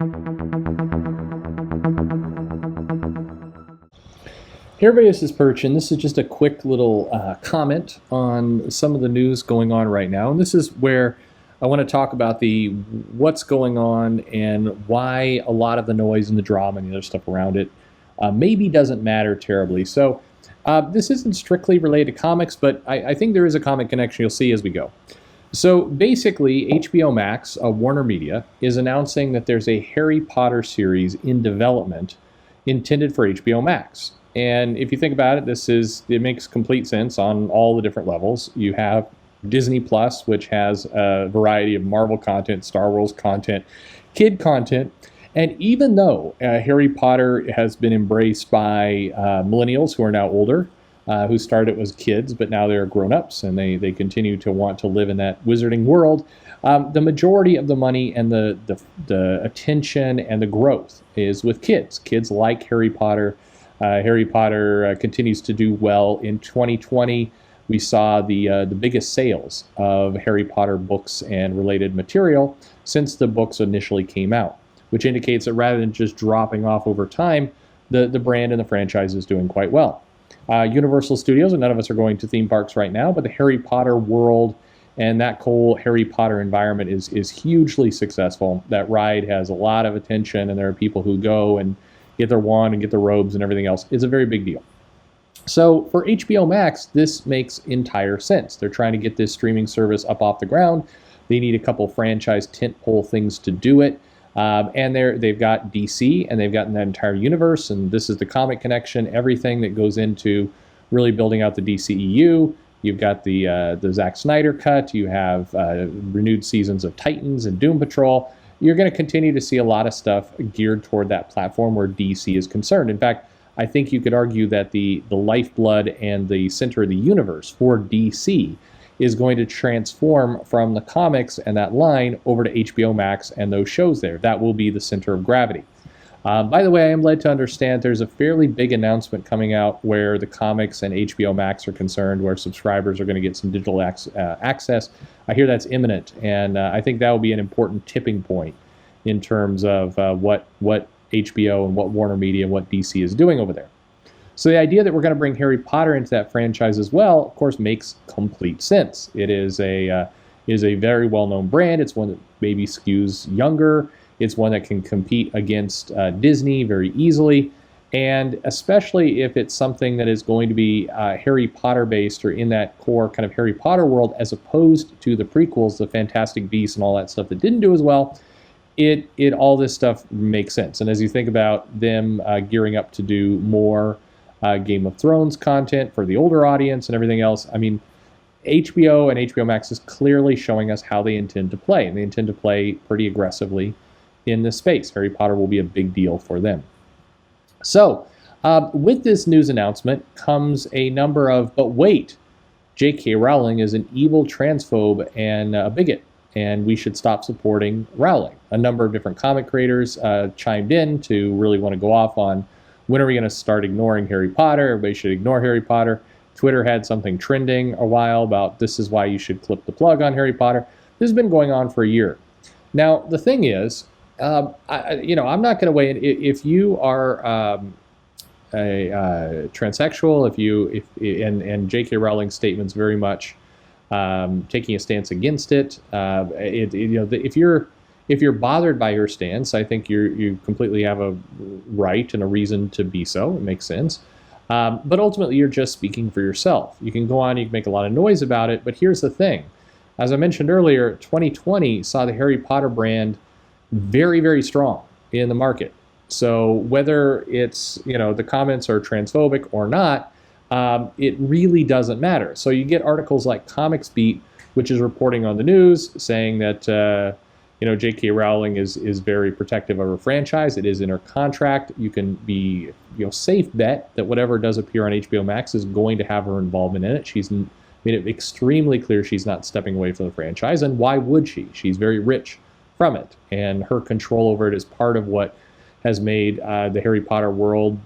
Hey everybody, this is Perch, and this is just a quick little comment on some of the news going on right now. And this is where I want to talk about the what's going on and why a lot of the noise and the drama and the other stuff around it maybe doesn't matter terribly. So this isn't strictly related to comics, but I think there is a comic connection you'll see as we go. So basically, HBO Max, Warner Media, is announcing that there's a Harry Potter series in development intended for HBO Max. And if you think about it, it makes complete sense on all the different levels. You have Disney Plus, which has a variety of Marvel content, Star Wars content, kid content. And even though Harry Potter has been embraced by millennials who are now older, who started as kids, but now they're grown-ups, and they continue to want to live in that wizarding world, the majority of the money and the attention and the growth is with kids. Kids like Harry Potter. Harry Potter continues to do well. In 2020, we saw the biggest sales of Harry Potter books and related material since the books initially came out, which indicates that rather than just dropping off over time, the brand and the franchise is doing quite well. Universal Studios, and none of us are going to theme parks right now, but the Harry Potter world and that whole Harry Potter environment is hugely successful. That ride has a lot of attention, and there are people who go and get their wand and get their robes and everything else. It's a very big deal. So for HBO Max, this makes entire sense. They're trying to get this streaming service up off the ground. They need a couple franchise tentpole things to do it. And they've got DC, and they've gotten that entire universe, and this is the comic connection, everything that goes into really building out the DCEU. You've got the Zack Snyder cut. You have renewed seasons of Titans and Doom Patrol. You're going to continue to see a lot of stuff geared toward that platform where DC is concerned. In fact, I think you could argue that the lifeblood and the center of the universe for DC is going to transform from the comics and that line over to HBO Max and those shows there. That will be the center of gravity. By the way, I am led to understand there's a fairly big announcement coming out where the comics and HBO Max are concerned, where subscribers are going to get some digital access. I hear that's imminent, and I think that will be an important tipping point in terms of what HBO and what Warner Media and what DC is doing over there. So the idea that we're going to bring Harry Potter into that franchise as well, of course, makes complete sense. It is a very well-known brand. It's one that maybe skews younger. It's one that can compete against Disney very easily, and especially if it's something that is going to be Harry Potter based or in that core kind of Harry Potter world, as opposed to the prequels, the Fantastic Beasts and all that stuff that didn't do as well. All this stuff makes sense. And as you think about them gearing up to do more Game of Thrones content for the older audience and everything else, I mean, HBO and HBO Max is clearly showing us how they intend to play, and they intend to play pretty aggressively in this space. Harry Potter will be a big deal for them. So, with this news announcement comes a number of, but wait, JK Rowling is an evil transphobe and a bigot, and we should stop supporting Rowling. A number of different comic creators chimed in to really want to go off on when are we going to start ignoring Harry Potter? Everybody should ignore Harry Potter. Twitter had something trending a while about this is why you should clip the plug on Harry Potter. This has been going on for a year. Now, the thing is, I'm not going to weigh in. If you are a transsexual, and J.K. Rowling's statements very much taking a stance against it. If you're bothered by her stance, I think you completely have a right and a reason to be so. It makes sense. But ultimately, you're just speaking for yourself. You can go on, you can make a lot of noise about it, but here's the thing. As I mentioned earlier, 2020 saw the Harry Potter brand very, very strong in the market. So whether it's, the comments are transphobic or not, it really doesn't matter. So you get articles like Comics Beat, which is reporting on the news, saying that J.K. Rowling is very protective of her franchise. It is in her contract. You can be safe bet that whatever does appear on HBO Max is going to have her involvement in it. She's made it extremely clear she's not stepping away from the franchise, and why would she? She's very rich from it, and her control over it is part of what has made the Harry Potter world,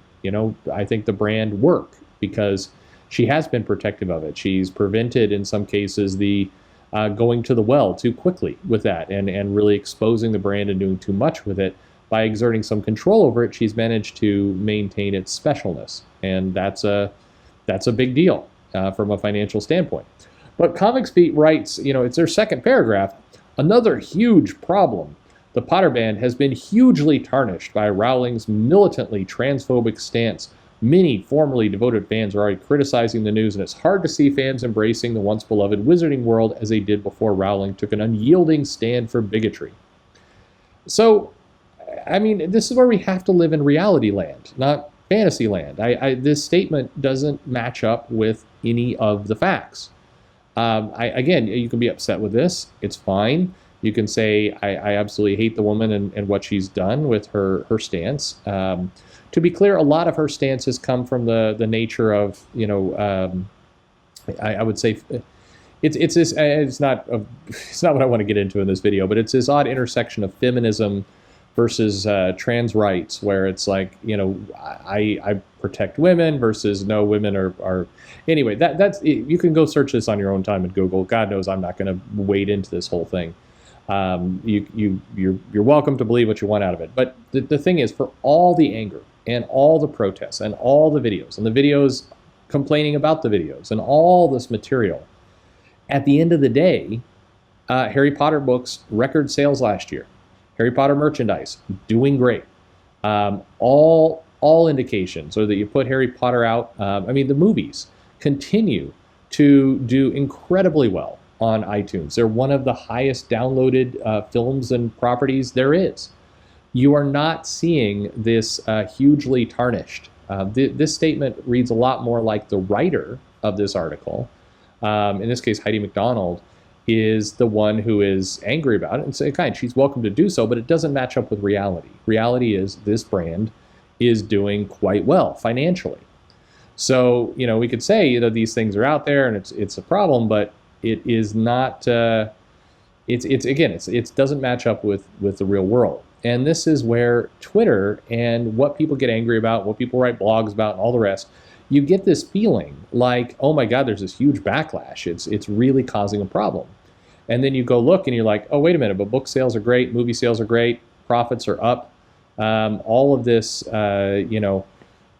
I think the brand work, because she has been protective of it. She's prevented, in some cases, the going to the well too quickly with that and really exposing the brand and doing too much with it by exerting some control over it, she's managed to maintain its specialness, and that's a big deal from a financial standpoint. But Comics Beat writes, it's their second paragraph, another huge problem. The Potter band has been hugely tarnished by Rowling's militantly transphobic stance. Many formerly devoted fans are already criticizing the news, and it's hard to see fans embracing the once beloved wizarding world as they did before Rowling took an unyielding stand for bigotry. So, this is where we have to live in reality land, not fantasy land. This statement doesn't match up with any of the facts. Again, you can be upset with this. It's fine. You can say, I absolutely hate the woman and what she's done with her stance. To be clear, a lot of her stances come from the nature of, I would say, it's not what I want to get into in this video, but it's this odd intersection of feminism versus trans rights, where it's like, I protect women versus no, women are anyway. That's you can go search this on your own time and Google. God knows I'm not going to wade into this whole thing. You're welcome to believe what you want out of it, but the thing is, for all the anger and all the protests and all the videos and the videos complaining about the videos and all this material, at the end of the day, Harry Potter books, record sales last year. Harry Potter merchandise, doing great. All indications are that you put Harry Potter out. The movies continue to do incredibly well on iTunes. They're one of the highest downloaded films and properties there is. You are not seeing this hugely tarnished. This statement reads a lot more like the writer of this article, in this case Heidi McDonald, is the one who is angry about it, and say, she's welcome to do so, but it doesn't match up with reality. Reality is this brand is doing quite well financially. So, we could say, these things are out there and it's a problem, but it is not, it doesn't match up with the real world. And this is where Twitter and what people get angry about, what people write blogs about, and all the rest, you get this feeling like, oh my God, there's this huge backlash. It's really causing a problem. And then you go look and you're like, oh, wait a minute, but book sales are great, movie sales are great, profits are up. All of this,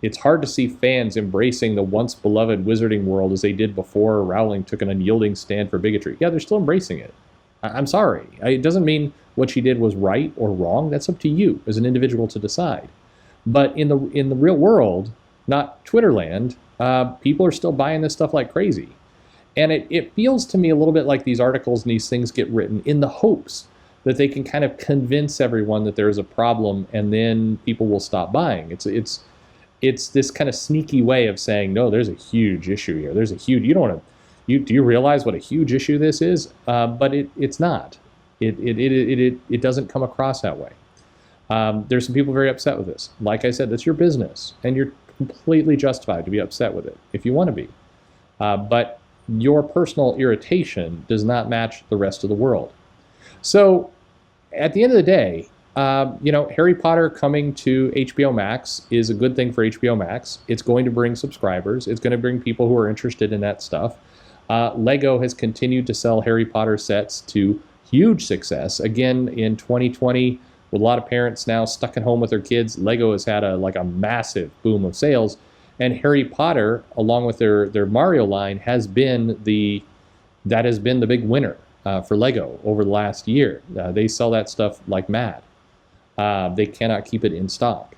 it's hard to see fans embracing the once beloved wizarding world as they did before Rowling took an unyielding stand for bigotry. Yeah, they're still embracing it. I'm sorry. It doesn't mean what she did was right or wrong. That's up to you as an individual to decide. But in the real world, not Twitterland, people are still buying this stuff like crazy. And it feels to me a little bit like these articles and these things get written in the hopes that they can kind of convince everyone that there is a problem, and then people will stop buying. It's this kind of sneaky way of saying, no, there's a huge issue here. There's a huge, do you realize what a huge issue this is? But it's not. It doesn't come across that way. There's some people very upset with this. Like I said, that's your business, and you're completely justified to be upset with it if you want to be. But your personal irritation does not match the rest of the world. So at the end of the day, Harry Potter coming to HBO Max is a good thing for HBO Max. It's going to bring subscribers. It's going to bring people who are interested in that stuff. Lego has continued to sell Harry Potter sets to huge success. Again, in 2020, with a lot of parents now stuck at home with their kids, Lego has had a massive boom of sales. And Harry Potter, along with their Mario line, has been the big winner for Lego over the last year. They sell that stuff like mad. They cannot keep it in stock.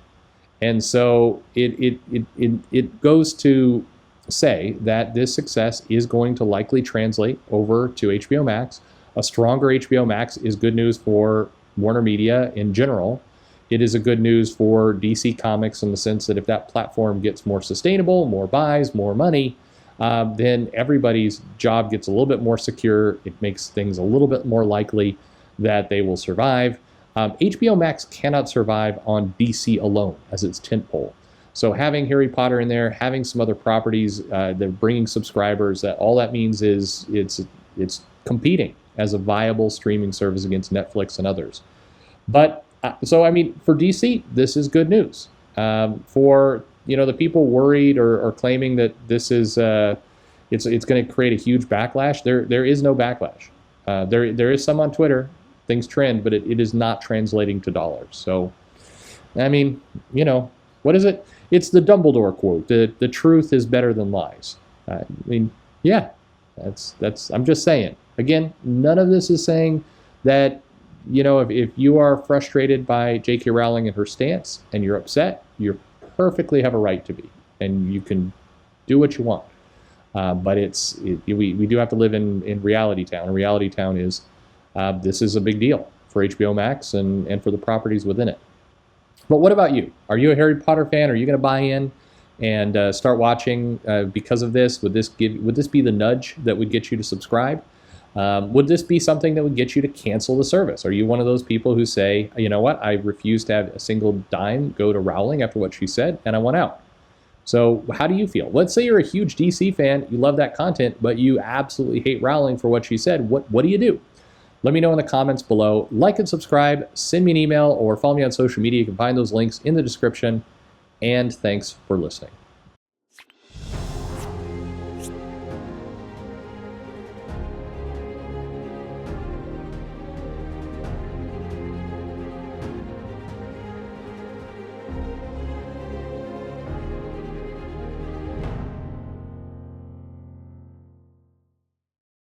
And so it goes to say that this success is going to likely translate over to HBO Max. A stronger HBO Max is good news for Warner Media in general. It is a good news for DC Comics in the sense that if that platform gets more sustainable, more buys, more money, then everybody's job gets a little bit more secure. It makes things a little bit more likely that they will survive. HBO Max cannot survive on DC alone as its tentpole. So having Harry Potter in there, having some other properties, they're bringing subscribers. That all that means is it's competing as a viable streaming service against Netflix and others. But for DC, this is good news. For the people worried or claiming that this is it's going to create a huge backlash, there is no backlash. There is some on Twitter. Things trend, but it is not translating to dollars. So I mean, what is it? It's the Dumbledore quote. The truth is better than lies. I mean, yeah, that's. I'm just saying. Again, none of this is saying that if you are frustrated by JK Rowling and her stance and you're upset, you perfectly have a right to be, and you can do what you want. But we do have to live in reality town. And reality town is this is a big deal for HBO Max and for the properties within it. But what about you? Are you a Harry Potter fan? Are you going to buy in and start watching because of this? Would this be the nudge that would get you to subscribe? Would this be something that would get you to cancel the service? Are you one of those people who say, you know what, I refuse to have a single dime go to Rowling after what she said, and I want out? So how do you feel? Let's say you're a huge DC fan, you love that content, but you absolutely hate Rowling for what she said. What do you do? Let me know in the comments below. Like and subscribe, send me an email, or follow me on social media. You can find those links in the description. And thanks for listening.